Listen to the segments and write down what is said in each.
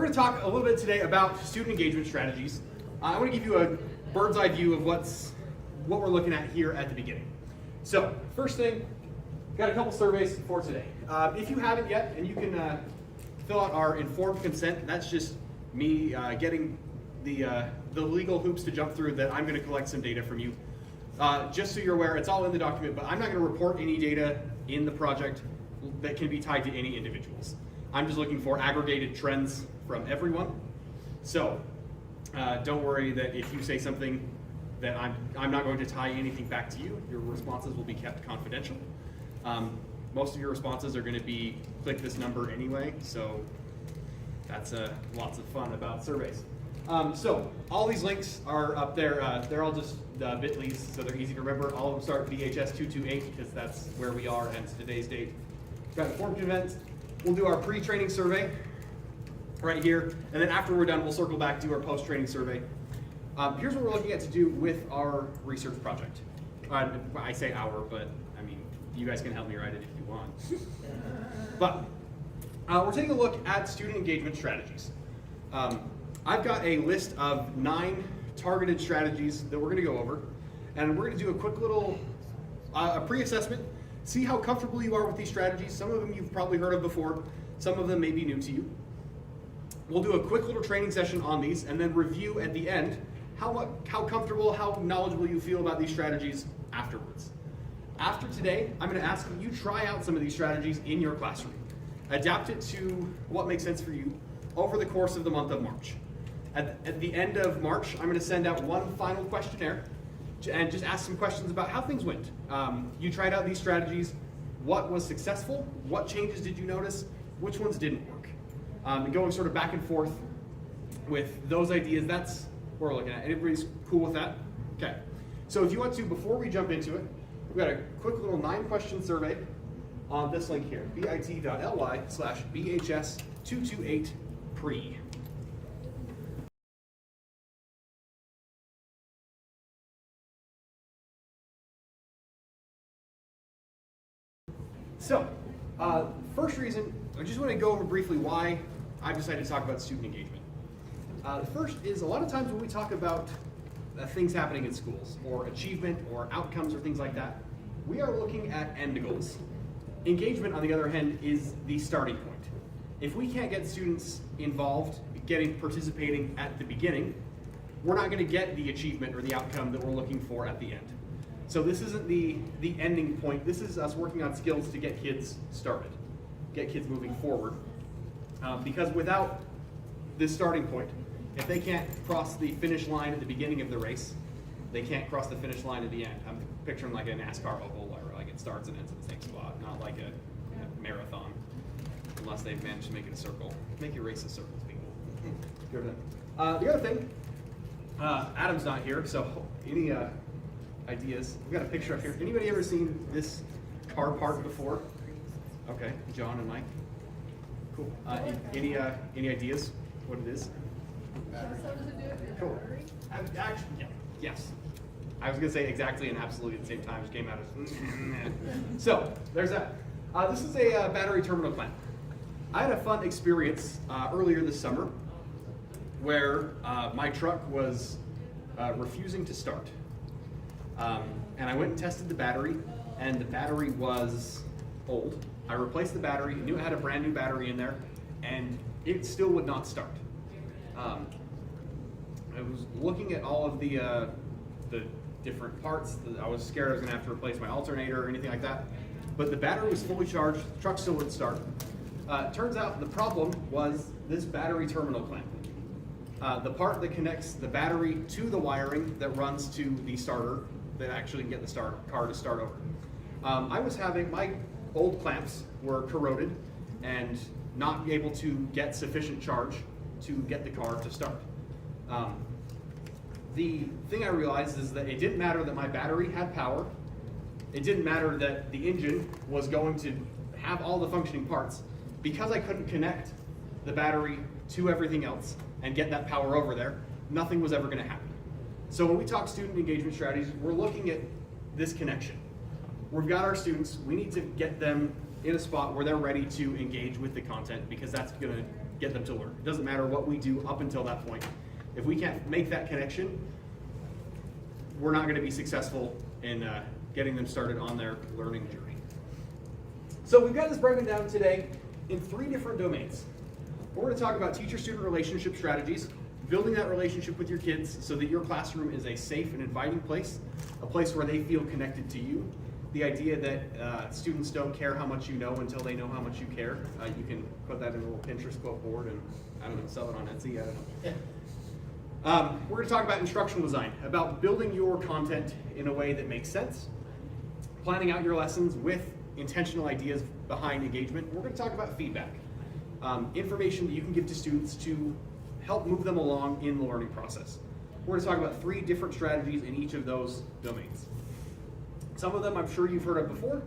going to talk a little bit today about student engagement strategies. I want to give you a bird's eye view of what we're looking at here at the beginning. So, first thing, got a couple surveys for today. If you haven't yet, and you can fill out our informed consent, that's just me getting the legal hoops to jump through that I'm going to collect some data from you. Just so you're aware, it's all in the document, but I'm not going to report any data in the project that can be tied to any individuals. I'm just looking for aggregated trends from everyone. So don't worry that if you say something that I'm not going to tie anything back to you. Your responses will be kept confidential. Most of your responses are going to be click this number anyway, so that's lots of fun about surveys. So all these links are up there. They're all just bit.lys, so they're easy to remember. All of them start BHS 228 because that's where we are and it's today's date. Got informed consent. We'll do our pre-training survey right here, and then after we're done, we'll circle back to our post-training survey. Here's what we're looking at to do with our research project. I say our, but I mean, you guys can help me write it if you want. But we're taking a look at student engagement strategies. I've got a list of 9 targeted strategies that we're going to go over, and we're going to do a quick little pre-assessment, see how comfortable you are with these strategies. Some of them you've probably heard of before, some of them may be new to you. We'll do a quick little training session on these, and then review at the end how comfortable, how knowledgeable you feel about these strategies afterwards. After today, I'm going to ask you try out some of these strategies in your classroom. Adapt it to what makes sense for you over the course of the month of March. At the end of March, I'm going to send out one final questionnaire and just ask some questions about how things went. You tried out these strategies, what was successful, what changes did you notice, which ones didn't work. And going sort of back and forth with those ideas, that's what we're looking at. Everybody's cool with that? Okay. So if you want to, before we jump into it, we've got a quick little 9-question survey on this link here, bit.ly/BHS228pre. So, first reason, I just want to go over briefly why I've decided to talk about student engagement. The first is a lot of times when we talk about things happening in schools, or achievement, or outcomes, or things like that, we are looking at end goals. Engagement, on the other hand, is the starting point. If we can't get students involved, participating at the beginning, we're not going to get the achievement or the outcome that we're looking for at the end. So this isn't the ending point. This is us working on skills to get kids started, get kids moving forward. Because without this starting point, if they can't cross the finish line at the beginning of the race, they can't cross the finish line at the end. I'm picturing like a NASCAR oval where like it starts and ends at the same spot, not like a marathon, unless they've managed to make it a circle. Make your races circles, people. Good. The other thing, Adam's not here, so any ideas? We've got a picture up here. Anybody ever seen this car part before? Okay, John and Mike. Cool. Any ideas what it is? Cool. Actually, yeah. Yes. I was going to say exactly and absolutely at the same time. It came out as. So there's that. This is a battery terminal plant. I had a fun experience earlier this summer where my truck was refusing to start. And I went and tested the battery, and the battery was old. I replaced the battery, knew it had a brand new battery in there, and it still would not start. I was looking at all of the different parts. I was scared I was going to have to replace my alternator or anything like that. But the battery was fully charged, the truck still wouldn't start. Turns out the problem was this battery terminal clamp. The part that connects the battery to the wiring that runs to the starter that actually can get the car to start over. I was having, my old clamps were corroded and not able to get sufficient charge to get the car to start. The thing I realized is that it didn't matter that my battery had power. It didn't matter that the engine was going to have all the functioning parts. Because I couldn't connect the battery to everything else and get that power over there, nothing was ever going to happen. So when we talk student engagement strategies, we're looking at this connection. We've got our students, we need to get them in a spot where they're ready to engage with the content because that's going to get them to learn. It doesn't matter what we do up until that point. If we can't make that connection, we're not going to be successful in getting them started on their learning journey. So we've got this broken down today in 3 different domains. We're going to talk about teacher-student relationship strategies, building that relationship with your kids so that your classroom is a safe and inviting place, a place where they feel connected to you. The idea that students don't care how much you know until they know how much you care. You can put that in a little Pinterest quote board and, I don't know, sell it on Etsy, I don't know. We're going to talk about instructional design, about building your content in a way that makes sense, planning out your lessons with intentional ideas behind engagement. We're going to talk about feedback, information that you can give to students to help move them along in the learning process. We're going to talk about 3 different strategies in each of those domains. Some of them I'm sure you've heard of before,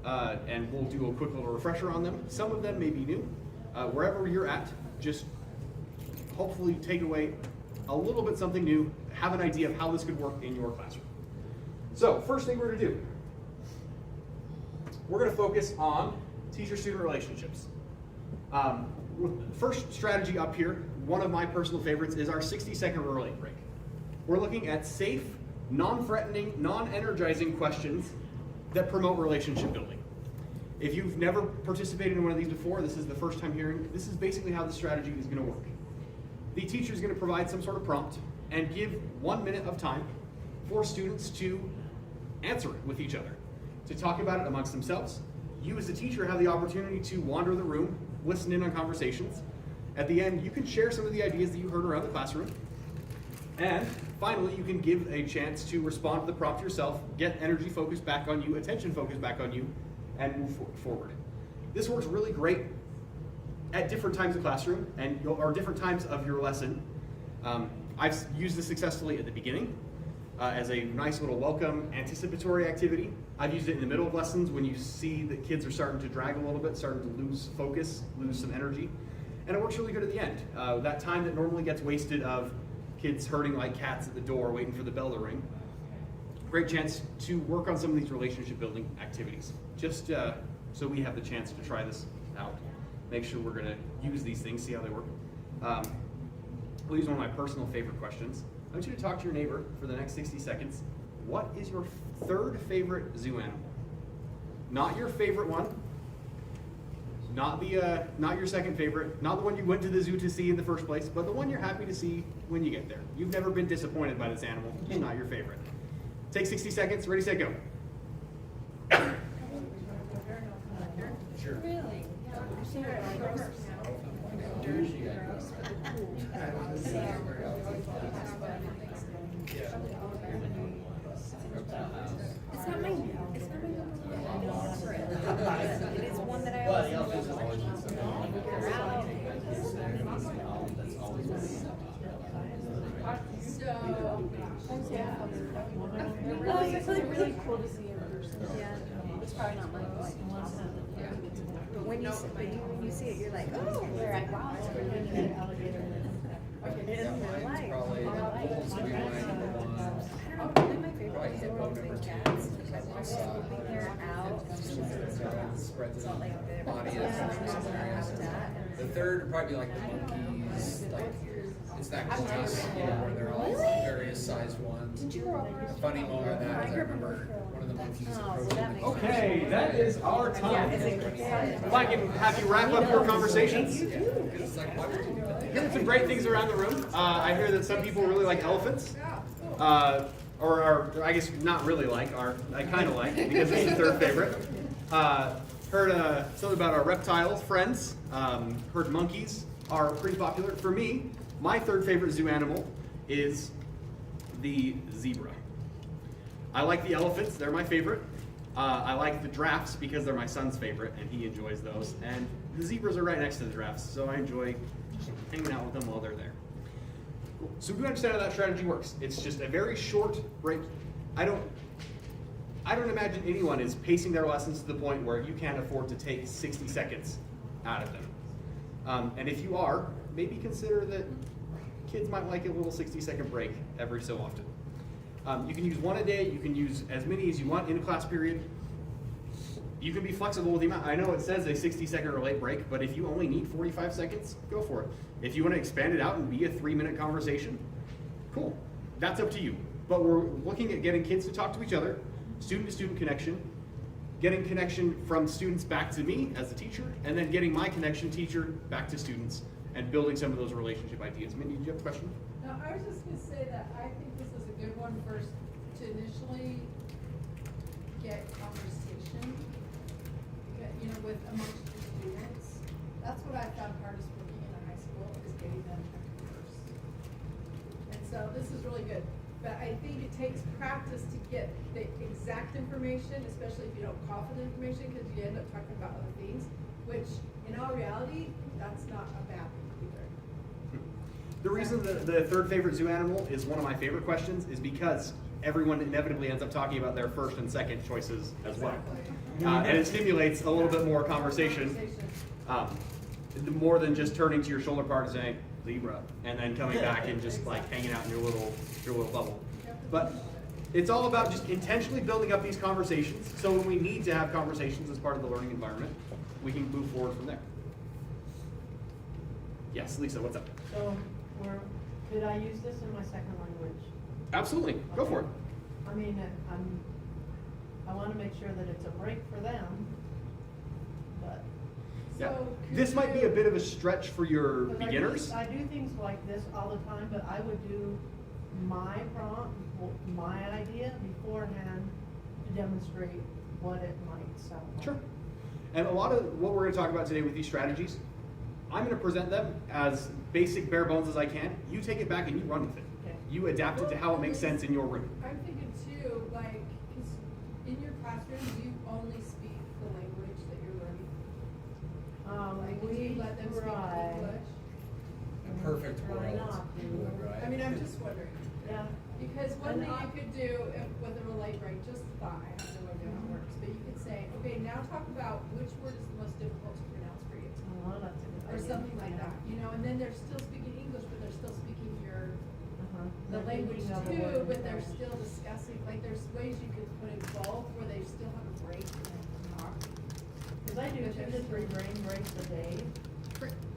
and we'll do a quick little refresher on them. Some of them may be new. Wherever you're at, just hopefully take away a little bit something new, have an idea of how this could work in your classroom. So, first thing we're going to do, we're going to focus on teacher-student relationships. First strategy up here, one of my personal favorites, is our 60-second early break. We're looking at safe, non-threatening, non-energizing questions that promote relationship building. If you've never participated in one of these before, this is the first time hearing, this is basically how the strategy is going to work. The teacher is going to provide some sort of prompt and give 1 minute of time for students to answer it with each other, to talk about it amongst themselves. You as a teacher have the opportunity to wander the room, listen in on conversations. At the end, you can share some of the ideas that you heard around the classroom. And finally, you can give a chance to respond to the prompt yourself, get energy focused back on you, attention focused back on you, and move forward. This works really great at different times of classroom or different times of your lesson. I've used this successfully at the beginning as a nice little welcome anticipatory activity. I've used it in the middle of lessons when you see that kids are starting to drag a little bit, starting to lose focus, lose some energy. And it works really good at the end. That time that normally gets wasted of kids herding like cats at the door waiting for the bell to ring. Great chance to work on some of these relationship building activities. Just so we have the chance to try this out. Make sure we're going to use these things, see how they work. We'll use one of my personal favorite questions. I want you to talk to your neighbor for the next 60 seconds. What is your 3rd favorite zoo animal? Not your favorite one. Not your 2nd favorite. Not the one you went to the zoo to see in the first place, but the one you're happy to see when you get there. You've never been disappointed by this animal. It's not your favorite. Take 60 seconds. Ready, set, go. Sure. Really? It's not my favorite. It is one that I always it's really cool to see in person. Yeah, it's probably not like but when you see it, you're like, oh, wow, it's really good. In real life. Probably my favorite is probably cats. They're out. Spreads it on the body. The 3rd would probably be like the monkeys, like it's that class, where they're all various sized ones. The funny moment of that is I remember one of the monkeys approaching. Okay, that is our time. If I can have you wrap up your conversations. Hearing some great things around the room. I hear that some people really like elephants. Or I guess not really like, I kind of like, because it's the 3rd favorite. Heard something about our reptile friends. Heard monkeys are pretty popular. For me, my 3rd favorite zoo animal is the zebra. I like the elephants, they're my favorite. I like the giraffes because they're my son's favorite and he enjoys those. And the zebras are right next to the giraffes, so I enjoy hanging out with them while they're there. Cool. So we understand how that strategy works. It's just a very short break. I don't imagine anyone is pacing their lessons to the point where you can't afford to take 60 seconds out of them. And if you are, maybe consider that kids might like a little 60-second break every so often. You can use one a day. You can use as many as you want in a class period. you can be flexible with the amount. I know it says a 60-second relate break, but if you only need 45 seconds, go for it. If you want to expand it out and be a 3-minute conversation, cool. That's up to you. But we're looking at getting kids to talk to each other, student-to-student connection, getting connection from students back to me as a teacher, and then getting my connection teacher back to students and building some of those relationship ideas. Mindy, did you have a question? No, I was just gonna say that I think this is a good one first to initially get conversation, you know, with amongst your students. That's what I found hardest working in a high school, is getting them to converse. And so this is really good, but I think it takes practice to get the exact information, especially if you don't call for the information, because you end up talking about other things, which in all reality, that's not a bad thing either. The reason the third favorite zoo animal is one of my favorite questions is because everyone inevitably ends up talking about their first and second choices as well. And it stimulates a little bit more conversation, more than just turning to your shoulder part and saying, zebra, and then coming back and just like hanging out in your little bubble. But it's all about just intentionally building up these conversations, so when we need to have conversations as part of the learning environment, we can move forward from there. Yes, Lisa, what's up? So, could I use this in my second language? Absolutely, go for it. I mean, I want to make sure that it's a break for them, but. Yeah. So could This might be a you- bit of a stretch for your Because beginners. I do things like this all the time, but I would do my prompt, my idea beforehand to demonstrate what it might sound like. Sure. And a lot of what we're going to talk about today with these strategies, I'm going to present them as basic bare bones as I can. You take it back and you run with it. Okay. You adapt it to how it makes sense in your room. I'm thinking too, like, cause in your classroom, you only speak the language that you're learning. Like, do you We let them speak try. English? In a perfect Try world, not to. you would, right? I mean, I'm just wondering. Yeah. Because one And thing I- you could do with a relay break, just thought, I don't know how it works, but you could say, okay, now talk about which word is the most difficult to pronounce for you. Well, that's a good Or idea. something like Yeah. that, you know, and then they're still speaking English, but they're still speaking your, Uh-huh. the They're language thinking of the too, word but they're themselves. still discussing, like, there's ways you could put in both where they still have a break and then talk. Cause I do 2 to 3 brain breaks a day,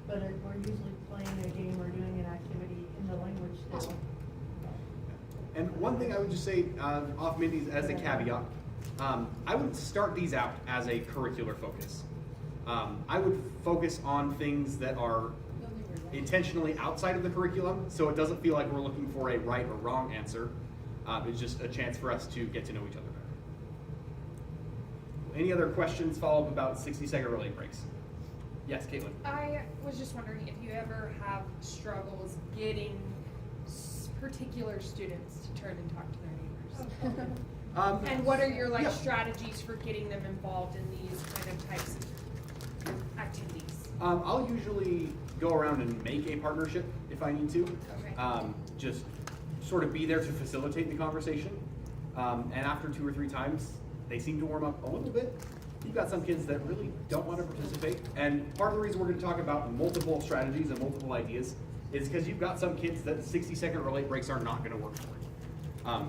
but we're usually playing a game or doing an activity in the language still. And one thing I would just say off Mindy's as a caveat, I would start these out as a curricular focus. I would focus on things that are Building your intentionally outside of the curriculum, so it doesn't feel like we're looking for a right or wrong answer. It's just a chance for us to get to know each other better. Any other questions, follow up about 60-second relay breaks? Yes, Caitlin. I was just wondering if you ever have struggles getting particular students to turn and talk to their neighbors. And And what are your like Yeah. strategies for getting them involved in these kind of types of activities? I'll usually go around and make a partnership if I need to. Okay. Just sort of be there to facilitate the conversation. And after 2 or 3 times, they seem to warm up a little bit. You've got some kids that really don't want to participate. And part of the reason we're going to talk about multiple strategies and multiple ideas is because you've got some kids that 60-second relay breaks are not going to work for.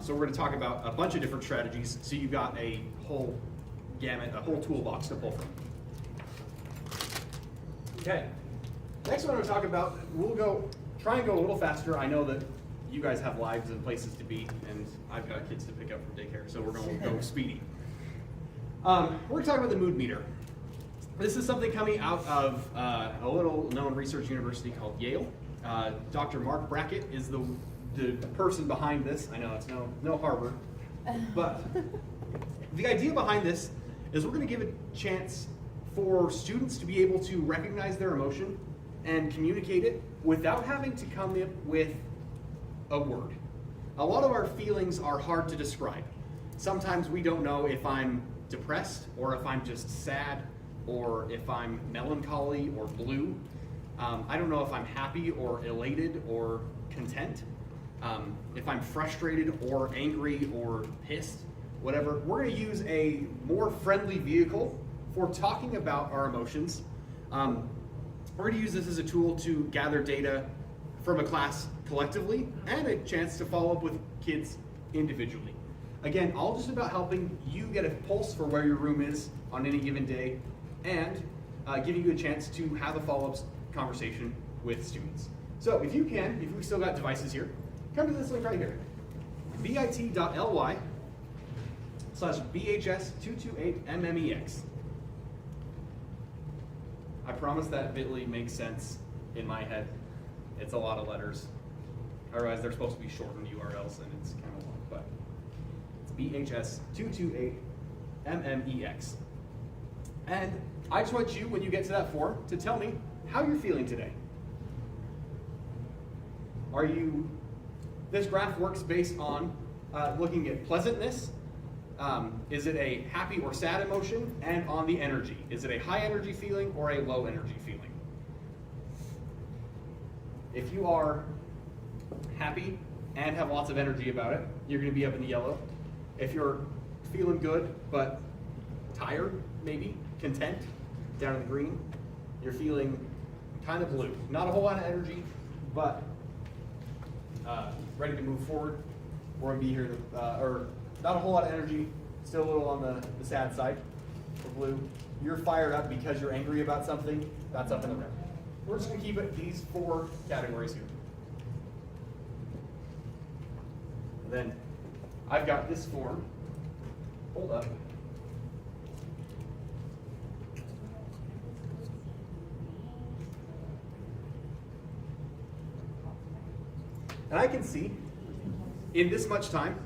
So we're going to talk about a bunch of different strategies, so you've got a whole gamut, a whole toolbox to pull from. Okay. Next one I'm going to talk about, we'll try and go a little faster. I know that you guys have lives and places to be, and I've got kids to pick up from daycare, so we're going to go speedy. We're going to talk about the mood meter. This is something coming out of a little known research university called Yale. Dr. Mark Brackett is the person behind this. I know it's no Harvard, but the idea behind this is we're going to give a chance for students to be able to recognize their emotion and communicate it without having to come up with a word. A lot of our feelings are hard to describe. Sometimes we don't know if I'm depressed or if I'm just sad or if I'm melancholy or blue. I don't know if I'm happy or elated or content. If I'm frustrated or angry or pissed, whatever. We're going to use a more friendly vehicle for talking about our emotions. We're going to use this as a tool to gather data from a class collectively and a chance to follow up with kids individually. Again, all just about helping you get a pulse for where your room is on any given day, and giving you a chance to have a follow-up conversation with students. So if you can, if we still got devices here, come to this link right here, bit.ly/BHS228MMEX. I promise that bit.ly makes sense in my head. It's a lot of letters. Otherwise, they're supposed to be shortened URLs, and it's kind of long, but it's BHS228MMEX. And I just want you, when you get to that form, to tell me how you're feeling today. This graph works based on looking at pleasantness. Is it a happy or sad emotion? And on the energy. Is it a high energy feeling or a low energy feeling? If you are happy and have lots of energy about it, you're going to be up in the yellow. If you're feeling good but tired, maybe, content, down in the green. You're feeling kind of blue. Not a whole lot of energy, but ready to move forward. We're going to be here, or not a whole lot of energy, still a little on the sad side for blue. You're fired up because you're angry about something, that's up in the red. We're just going to keep it these 4 categories here. Then I've got this form. Hold up. And I can see in this much time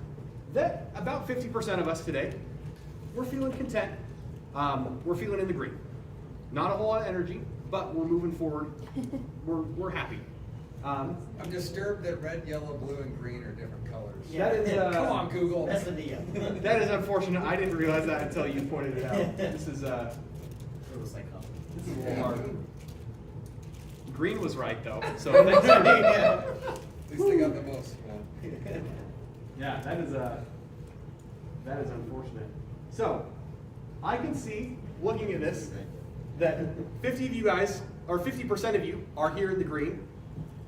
that about 50% of us today, we're feeling content. We're feeling in the green. Not a whole lot of energy, but we're moving forward. We're happy. I'm disturbed that red, yellow, blue, and green are different colors. That is, Come on, Google. That's the deal. that is unfortunate. I didn't realize that until you pointed it out. This is a little hard. Green was right though, so thanks for me. At least they got the most. Yeah, that is unfortunate. So, I can see, looking at this, that 50 of you guys, or 50% of you, are here in the green,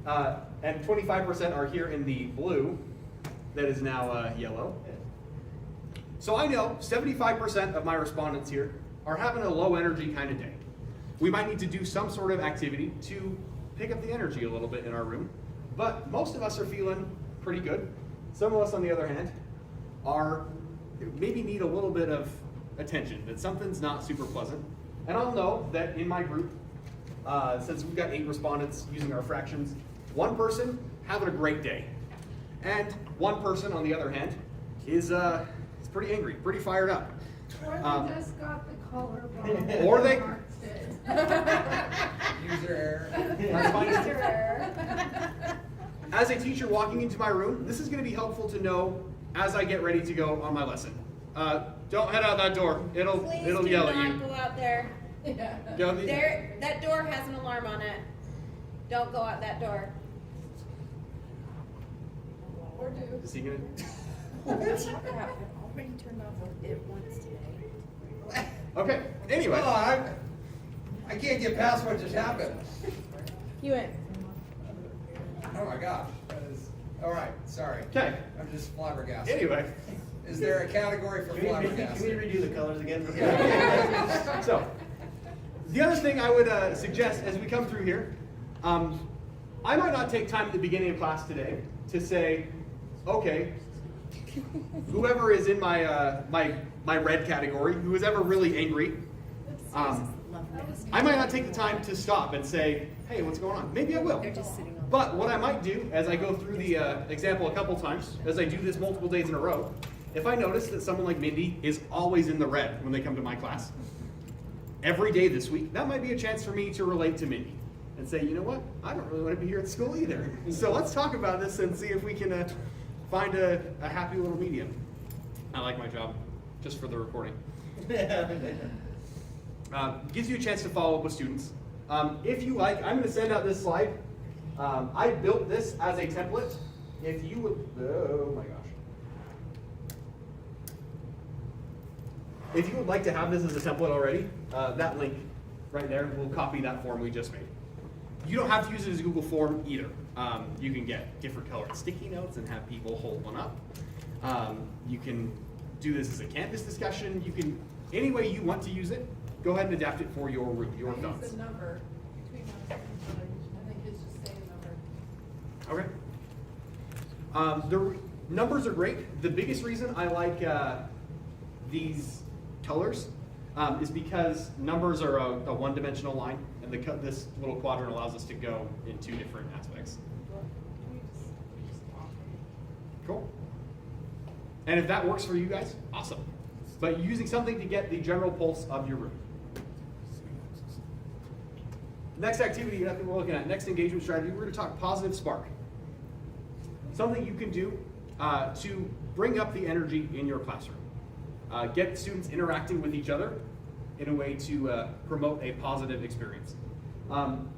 and 25% are here in the blue, that is now yellow. So I know 75% of my respondents here are having a low energy kind of day. We might need to do some sort of activity to pick up the energy a little bit in our room, but most of us are feeling pretty good. Some of us, on the other hand, maybe need a little bit of attention, that something's not super pleasant. And I'll know that in my group, since we've got 8 respondents using our fractions, one person having a great day. And one person, on the other hand, is pretty angry, pretty fired up. Or they just got the collarbone. Or they- marked it. User error. That's fine. As a teacher walking into my room, this is going to be helpful to know as I get ready to go on my lesson. Don't head out that door. It'll Please yell do at you. not go out there. Yeah. That door has an alarm on it. Don't go out that door. Or do. Is he gonna? Crap, I've already turned off it once today. Okay. Anyway. Oh, I can't get past what just happened. You went. Oh my gosh. That is, all right, sorry. Okay. I'm just flabbergasted. Anyway. Is there a category for Can we flabbergasted? redo the colors again? So, the other thing I would suggest as we come through here, I might not take time at the beginning of class today to say, okay, whoever is in my my red category, who is ever really angry, I might not take the time to stop and say, hey, what's going on? Maybe I will. They're just sitting on. But what I might do, as I go through the example a couple times, as I do this multiple days in a row, if I notice that someone like Mindy is always in the red when they come to my class, every day this week, that might be a chance for me to relate to Mindy and say, you know what, I don't really want to be here at school either. So let's talk about this and see if we can find a happy little medium. I like my job, just for the recording. Gives you a chance to follow up with students. If you like, I'm going to send out this slide. I built this as a template. If you would, oh my gosh. If you would like to have this as a template already, that link right there will copy that form we just made. You don't have to use it as a Google form either. You can get different colored sticky notes and have people hold one up. You can do this as a campus discussion. You can, any way you want to use it, go ahead and adapt it for your room, your I use phones. the number between those things, but I think it's just saying number. Okay. The numbers are great. The biggest reason I like these colors is because numbers are a one-dimensional line, and this little quadrant allows us to go in two different aspects. Cool. And if that works for you guys, awesome. But using something to get the general pulse of your room. Next activity that we're looking at, next engagement strategy, we're going to talk positive spark. Something you can do to bring up the energy in your classroom. Get students interacting with each other in a way to promote a positive experience. I'm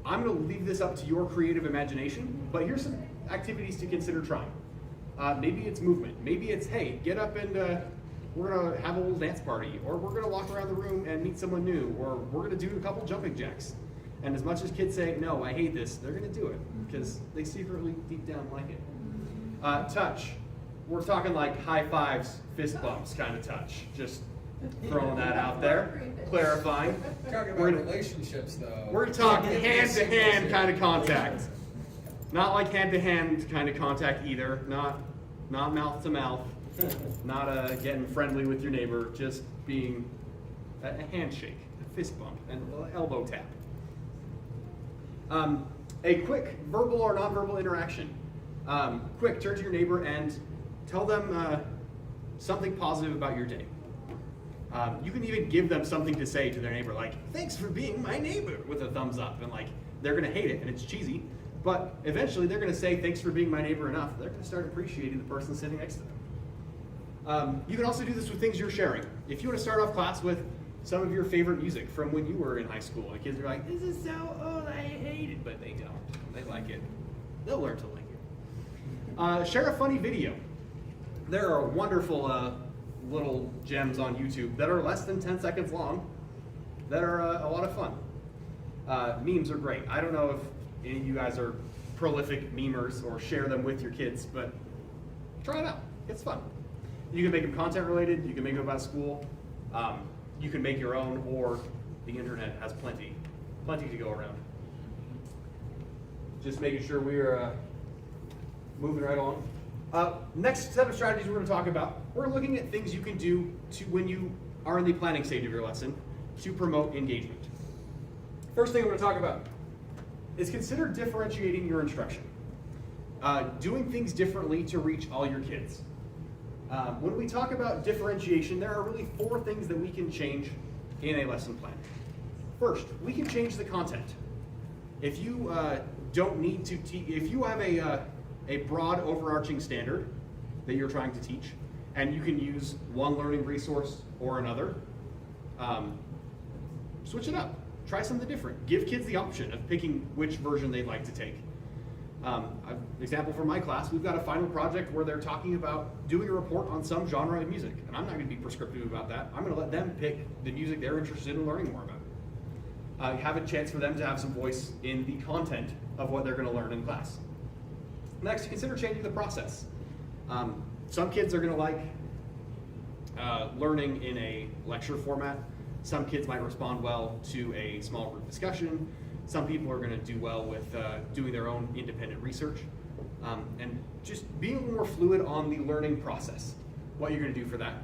going to leave this up to your creative imagination, but here's some activities to consider trying. Maybe it's movement. Maybe it's, hey, get up and we're going to have a little dance party, or we're going to walk around the room and meet someone new, or we're going to do a couple jumping jacks. And as much as kids say, no, I hate this, they're going to do it because they secretly deep down like it. Touch. We're talking like high fives, fist bumps kind of touch. Just throwing that out there, clarifying. Talking We're about gonna- relationships, though. We're talking hand-to-hand kind of contact. Not like hand-to-hand kind of contact either. Not mouth-to-mouth. Not getting friendly with your neighbor. Just being a handshake, a fist bump, and an elbow tap. A quick verbal or nonverbal interaction. Quick, turn to your neighbor and tell them something positive about your day. You can even give them something to say to their neighbor, like, thanks for being my neighbor, with a thumbs up. And like, they're gonna hate it and it's cheesy, but eventually they're gonna say, thanks for being my neighbor enough. They're gonna start appreciating the person sitting next to them. You can also do this with things you're sharing. If you wanna start off class with some of your favorite music from when you were in high school, and kids are like, this is so old, I hate it, but they don't. They like it. They'll learn to like it. Share a funny video. There are wonderful little gems on YouTube that are less than 10 seconds long that are a lot of fun. Memes are great. I don't know if any of you guys are prolific memers or share them with your kids, but try it out. It's fun. You can make them content related. You can make them about school. You can make your own, or the internet has plenty to go around. Just making sure we're moving right along. Next set of strategies we're going to talk about, we're looking at things you can do to when you are in the planning stage of your lesson to promote engagement. First thing we're going to talk about is consider differentiating your instruction. Doing things differently to reach all your kids. When we talk about differentiation, there are really 4 things that we can change in a lesson plan. First, we can change the content. If you don't need to if you have a broad overarching standard that you're trying to teach, and you can use one learning resource or another, switch it up. Try something different. Give kids the option of picking which version they'd like to take. An example from my class, we've got a final project where they're talking about doing a report on some genre of music, and I'm not going to be prescriptive about that. I'm going to let them pick the music they're interested in learning more about. Have a chance for them to have some voice in the content of what they're going to learn in class. Next, consider changing the process. Some kids are going to like learning in a lecture format. Some kids might respond well to a small group discussion. Some people are going to do well with doing their own independent research. And just being a little more fluid on the learning process, what you're going to do for that.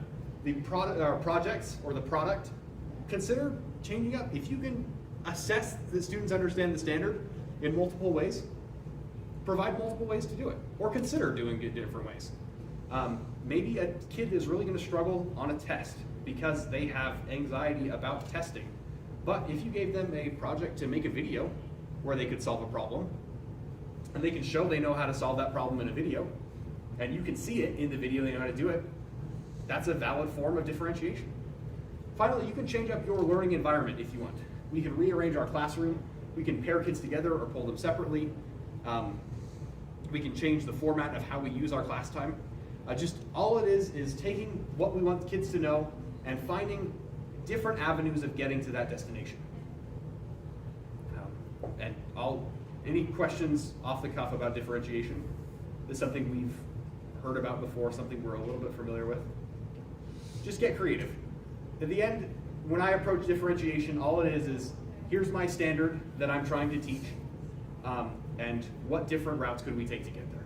The projects or the product, consider changing up. If you can assess the students understand the standard in multiple ways, provide multiple ways to do it, or consider doing it different ways. Maybe a kid is really going to struggle on a test because they have anxiety about testing. But if you gave them a project to make a video where they could solve a problem, and they can show they know how to solve that problem in a video, and you can see it in the video, they know how to do it, that's a valid form of differentiation. Finally, you can change up your learning environment if you want. We can rearrange our classroom. We can pair kids together or pull them separately. We can change the format of how we use our class time. Just all it is taking what we want kids to know and finding different avenues of getting to that destination. And any questions off the cuff about differentiation? This is something we've heard about before, something we're a little bit familiar with. Just get creative. At the end, when I approach differentiation, all it is here's my standard that I'm trying to teach, and what different routes could we take to get there.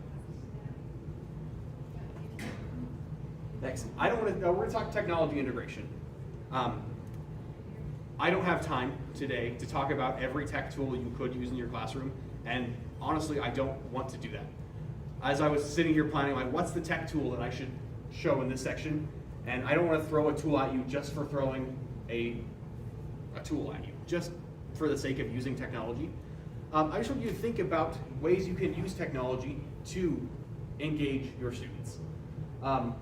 Next, we're going to talk technology integration. I don't have time today to talk about every tech tool you could use in your classroom, and honestly, I don't want to do that. As I was sitting here planning, like, what's the tech tool that I should show in this section? And I don't want to throw a tool at you just for throwing a tool at you, just for the sake of using technology. I just want you to think about ways you can use technology to engage your students. On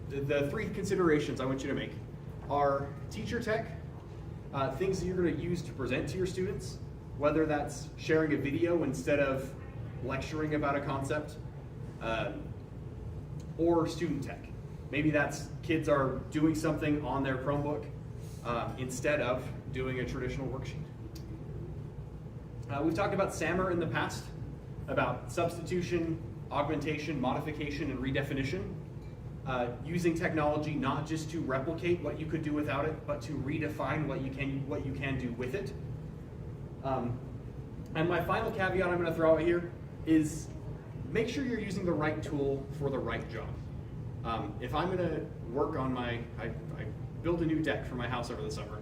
the 3 considerations I want you to make are teacher tech, things that you're going to use to present to your students, whether that's sharing a video instead of lecturing about a concept, or student tech. Maybe that's kids are doing something on their Chromebook instead of doing a traditional worksheet. We've talked about SAMR in the past, about substitution, augmentation, modification, and redefinition. Using technology not just to replicate what you could do without it, but to redefine what you can do with it. And my final caveat I'm going to throw out here is make sure you're using the right tool for the right job. If I'm going to work on I built a new deck for my house over the summer.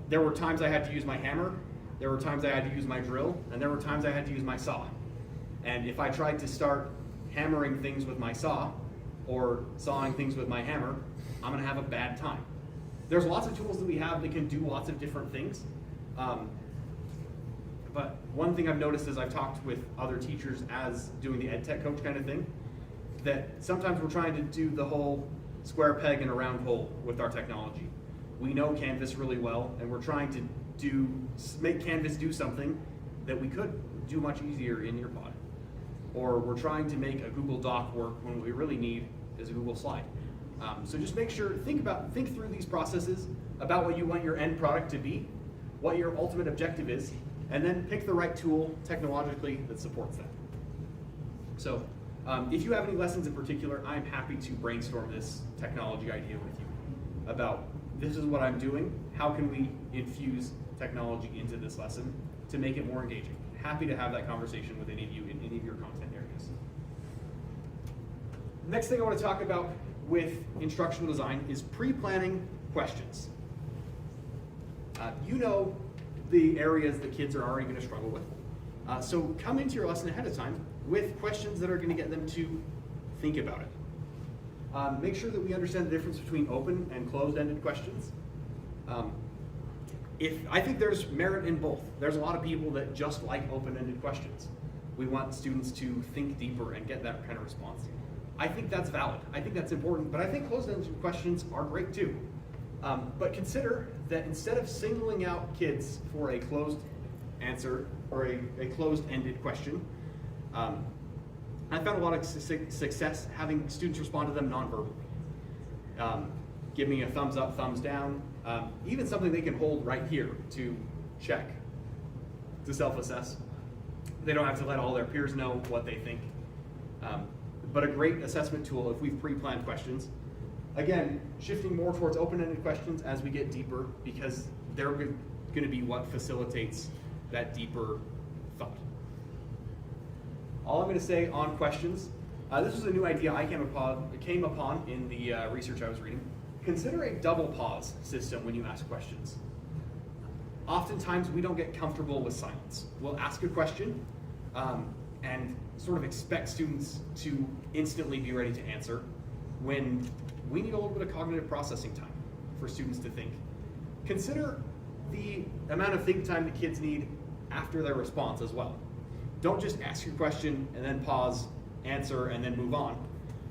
There were times I had to use my hammer, there were times I had to use my drill, and there were times I had to use my saw. And if I tried to start hammering things with my saw, or sawing things with my hammer, I'm gonna have a bad time. There's lots of tools that we have that can do lots of different things. But one thing I've noticed as I've talked with other teachers as doing the ed tech coach kind of thing, that sometimes we're trying to do the whole square peg in a round hole with our technology. We know Canvas really well, and we're trying to make Canvas do something that we could do much easier in Nearpod. Or we're trying to make a Google Doc work when what we really need is a Google Slide. So just make sure, think through these processes about what you want your end product to be, what your ultimate objective is, and then pick the right tool technologically that supports that. So if you have any lessons in particular, I'm happy to brainstorm this technology idea with you about this is what I'm doing, how can we infuse technology into this lesson to make it more engaging. Happy to have that conversation with any of you in any of your content areas. Next thing I want to talk about with instructional design is pre-planning questions. You know the areas that kids are already going to struggle with. So come into your lesson ahead of time with questions that are going to get them to think about it. Make sure that we understand the difference between open and closed-ended questions. I think there's merit in both. There's a lot of people that just like open-ended questions. We want students to think deeper and get that kind of response. I think that's valid. I think that's important, but I think closed-ended questions are great too. But consider that instead of singling out kids for a closed answer or a closed-ended question, I found a lot of success having students respond to them non-verbally. Give me a thumbs up, thumbs down, even something they can hold right here to check, to self-assess. They don't have to let all their peers know what they think. But a great assessment tool if we've pre-planned questions. Again, shifting more towards open-ended questions as we get deeper because they're going to be what facilitates that deeper thought. All I'm going to say on questions, this was a new idea I came upon in the research I was reading. Consider a double pause system when you ask questions. Oftentimes we don't get comfortable with silence. We'll ask a question and sort of expect students to instantly be ready to answer when we need a little bit of cognitive processing time for students to think. Consider the amount of think time that kids need after their response as well. Don't just ask your question and then pause, answer, and then move on.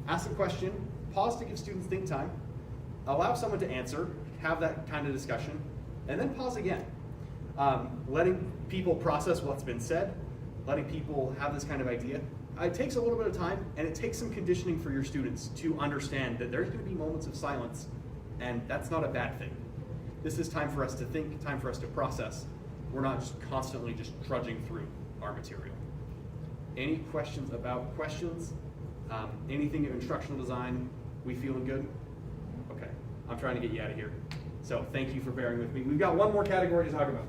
Ask a question, pause to give students think time, allow someone to answer, have that kind of discussion, and then pause again. Letting people process what's been said, letting people have this kind of idea. It takes a little bit of time, and it takes some conditioning for your students to understand that there's going to be moments of silence, and that's not a bad thing. This is time for us to think, time for us to process. We're not just constantly just trudging through our material. Any questions about questions? Anything of instructional design, we feeling good? Okay, I'm trying to get you out of here. So thank you for bearing with me. We've got one more category to talk about.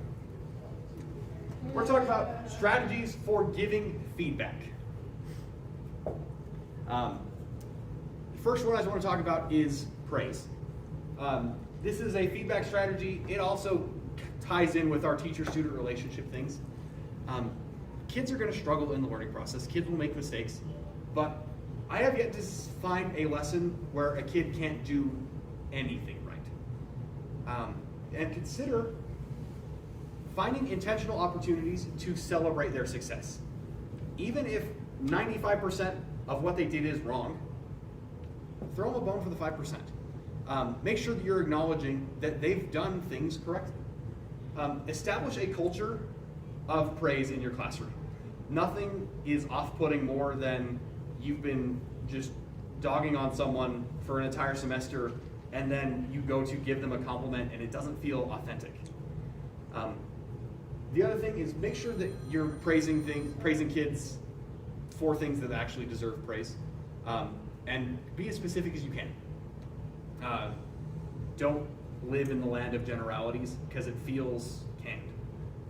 We're talking about strategies for giving feedback. First one I want to talk about is praise. This is a feedback strategy. It also ties in with our teacher-student relationship things. Kids are going to struggle in the learning process. Kids will make mistakes, but I have yet to find a lesson where a kid can't do anything right. And consider finding intentional opportunities to celebrate their success. Even if 95% of what they did is wrong, throw them a bone for the 5%. Make sure that you're acknowledging that they've done things correctly. Establish a culture of praise in your classroom. Nothing is off-putting more than you've been just dogging on someone for an entire semester and then you go to give them a compliment and it doesn't feel authentic. The other thing is make sure that you're praising kids for things that actually deserve praise, and be as specific as you can. Don't live in the land of generalities because it feels canned.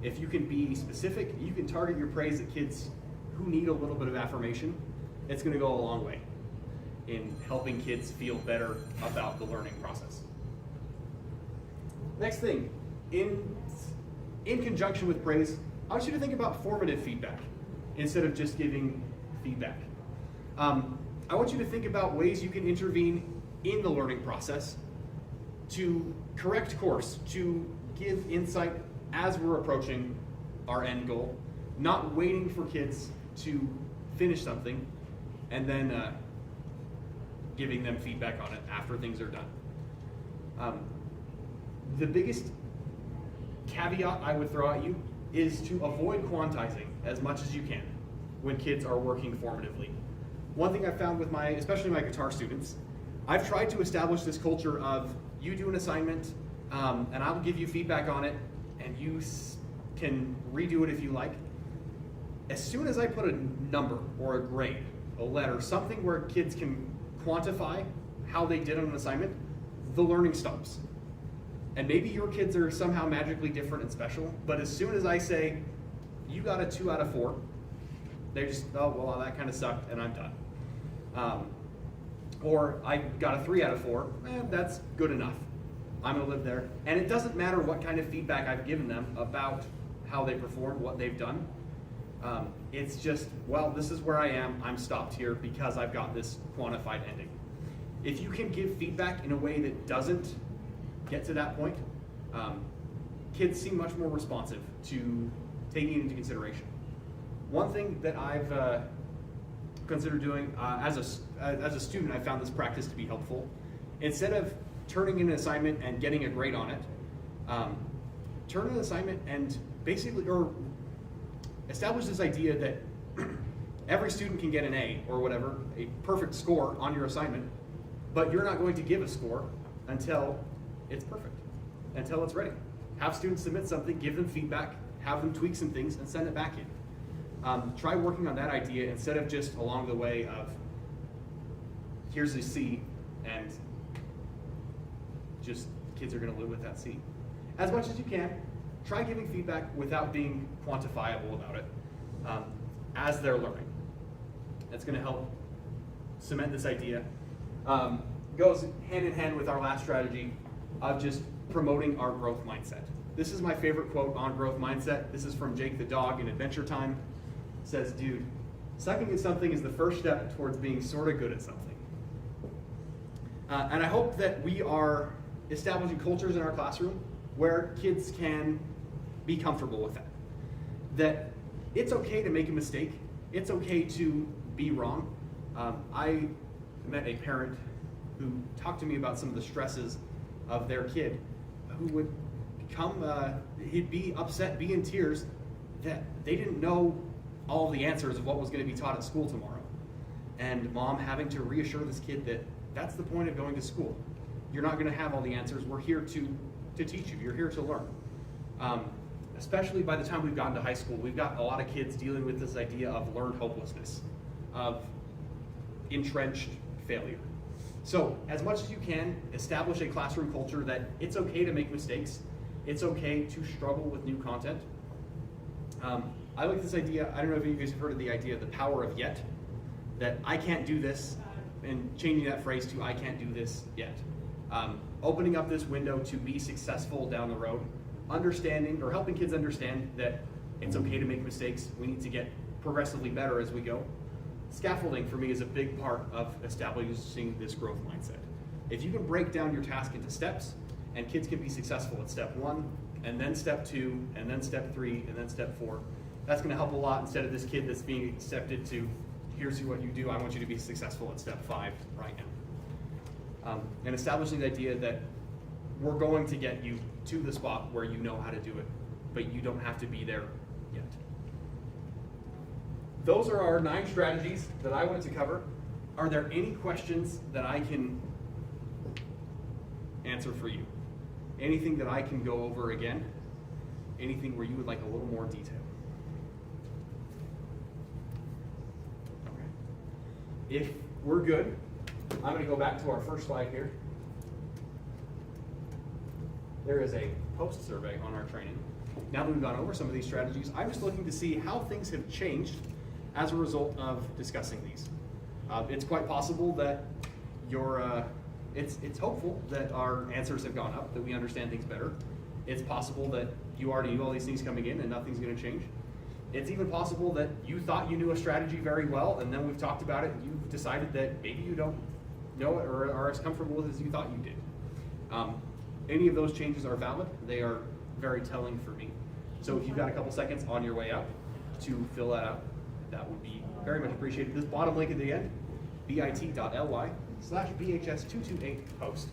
If you can be specific, you can target your praise at kids who need a little bit of affirmation. It's going to go a long way in helping kids feel better about the learning process. Next thing, in conjunction with praise, I want you to think about formative feedback instead of just giving feedback. I want you to think about ways you can intervene in the learning process to correct course, to give insight as we're approaching our end goal, not waiting for kids to finish something and then giving them feedback on it after things are done. The biggest caveat I would throw at you is to avoid quantizing as much as you can when kids are working formatively. One thing I've found with especially my guitar students, I've tried to establish this culture of you do an assignment and I'll give you feedback on it and you can redo it if you like. As soon as I put a number or a grade, a letter, something where kids can quantify how they did on an assignment, the learning stops. And maybe your kids are somehow magically different and special, but as soon as I say, you got a 2 out of 4, they just, oh, well, that kind of sucked and I'm done. Or I got a 3 out of 4, that's good enough. I'm gonna live there. And it doesn't matter what kind of feedback I've given them about how they performed, what they've done. It's just, well, this is where I am, I'm stopped here because I've got this quantified ending. If you can give feedback in a way that doesn't get to that point, kids seem much more responsive to taking it into consideration. One thing that I've considered doing as a student, I found this practice to be helpful. Instead of turning in an assignment and getting a grade on it, turn in an assignment and basically, or establish this idea that every student can get an A or whatever, a perfect score on your assignment, but you're not going to give a score until it's perfect, until it's ready. Have students submit something, give them feedback, have them tweak some things, and send it back in. Try working on that idea instead of just along the way of, here's a C, and just kids are going to live with that C. As much as you can, try giving feedback without being quantifiable about it as they're learning. That's going to help cement this idea. Goes hand in hand with our last strategy of just promoting our growth mindset. This is my favorite quote on growth mindset. This is from Jake the dog in Adventure Time. It says, dude, sucking at something is the first step towards being sort of good at something. And I hope that we are establishing cultures in our classroom where kids can be comfortable with that. That it's okay to make a mistake. It's okay to be wrong. I met a parent who talked to me about some of the stresses of their kid who would come, he'd be upset, be in tears that they didn't know all the answers of what was going to be taught at school tomorrow. And mom having to reassure this kid that that's the point of going to school. You're not going to have all the answers. We're here to teach you. You're here to learn. Especially by the time we've gotten to high school, we've got a lot of kids dealing with this idea of learned hopelessness, of entrenched failure. So as much as you can, establish a classroom culture that it's okay to make mistakes. It's okay to struggle with new content. I like this idea. I don't know if you guys have heard of the idea of the power of yet, that I can't do this, and changing that phrase to I can't do this yet. Opening up this window to be successful down the road, understanding or helping kids understand that it's okay to make mistakes. We need to get progressively better as we go. Scaffolding for me is a big part of establishing this growth mindset. If you can break down your task into steps, and kids can be successful at step 1, and then step 2, and then step 3, and then step 4, that's going to help a lot instead of this kid that's being accepted to, here's what you do, I want you to be successful at step 5 right now. And establishing the idea that we're going to get you to the spot where you know how to do it, but you don't have to be there yet. Those are our 9 strategies that I wanted to cover. Are there any questions that I can answer for you? Anything that I can go over again? Anything where you would like a little more detail? Okay. If we're good, I'm going to go back to our first slide here. There is a post survey on our training. Now that we've gone over some of these strategies, I'm just looking to see how things have changed as a result of discussing these. It's quite possible that it's hopeful that our answers have gone up, that we understand things better. It's possible that you already knew all these things coming in and nothing's going to change. It's even possible that you thought you knew a strategy very well, and then we've talked about it and you've decided that maybe you don't know it or are as comfortable with it as you thought you did. Any of those changes are valid. They are very telling for me. So if you've got a couple seconds on your way out to fill that out, that would be very much appreciated. This bottom link at the end, bit.ly/BHS228 post.